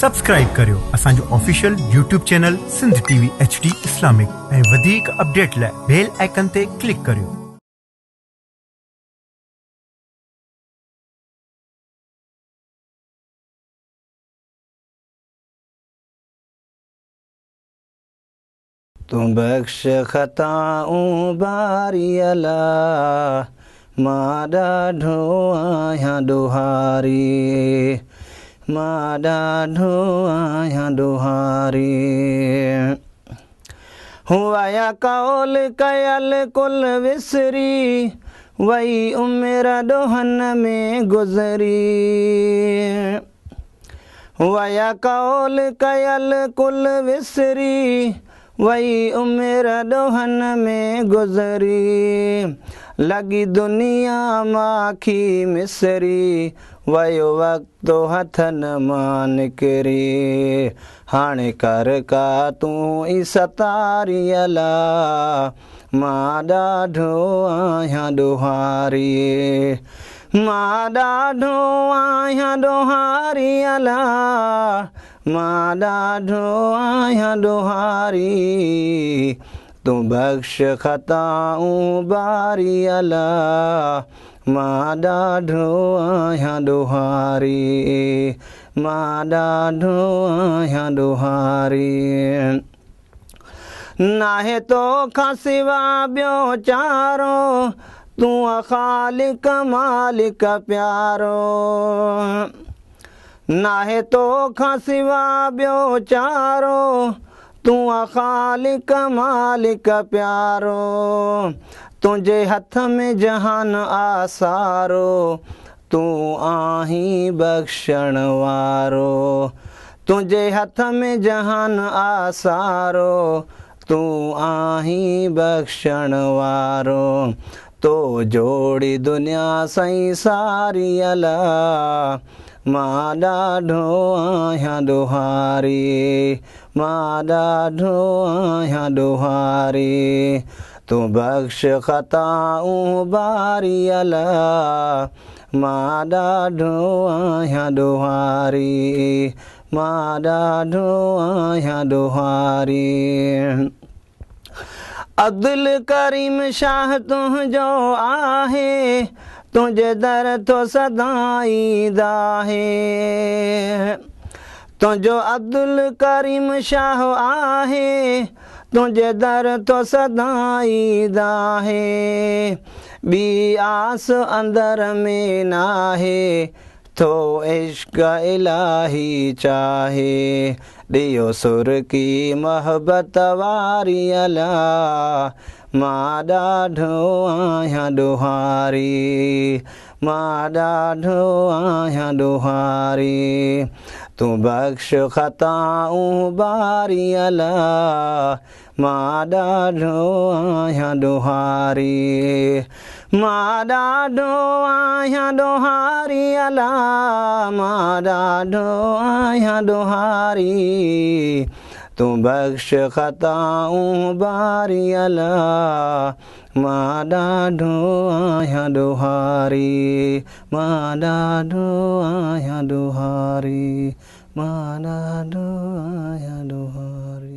Subscribe करियो असांजो official YouTube channel Sindh TV HD Islamic ऐं वधीक अपडेट लाइ बेल आइकन ते क्लिक करियो। तू बख्श खताऊं बारी अल्लाह मां ॾाढो आहियां डोहारी मां ॾाढो आहियां डोहारी हुआ कौल कयल कुल विसरी वई उमिरि ॾोहन में गुज़री हुआ कौल कयल कुल विसरी वई उमिरि ॾोहन में गुज़री लॻी दुनिया माखी मिसरी वयो वक़्तु हथनि मां निकिरी हाणे कर का तूं ई सतारी अल्लाह मां ॾाढो आहियां डोहारी मां ॾाढो आहियां डोहारी अल्लाह मां ॾाढो आहियां डोहारी तूं बख्श खताऊं बारी अल्लाह मां ॾाढो आहियां डोहारी मां ॾाढो आहियां डोहारी नाहे तोखां सिवा ॿियो चारो तूं ख़ालिक मालिक प्यारो नाहे तोखां सिवा ॿियो चारो तूं ख़ालिक मालिक प्यारो तुंहिंजे हथ में जहान आसारो तूं आहीं बख़्शण वारो तुंहिंजे हथ में जहान आसारो तूं आहीं बख़्शण वारो तो जोड़ी दुनिया सई सारी अल्लाह मां ॾाढो आहियां डोहारी मां ॾाढो आहियां डोहारी तूं बख्श खताऊं बारी अल्लाह मां ॾाढो आहियां डोहारी मां ॾाढो आहियां डोहारी अब्दुल करीम शाह तुंहिंजो आहे तुंहिंजे दर तो सदाई दाहे तुंहिंजो अब्दुल करीम शाह आहे तुंहिंजे दर तो सदाई दाहे ॿी आस अंदर में नाहे थो इश्क इलाही चाहे ॾियो सुर की मोहब्बत वारी अल्लाह मां ॾाढो आहियां डोहारी मां ॾाढो आहियां डोहारी तूं बख्श खताऊं बारी अल्लाह मां ॾाढो आहियां डोहारी मां ॾाढो आहियां डोहारी अल्लाह मां ॾाढो आहियां डोहारी तूं बख्श खताऊं बारी अल्लाह मां ॾाढो आहियां डोहारी मां ॾाढो आहियां डोहारी मां ॾाढो आहियां डोहारी।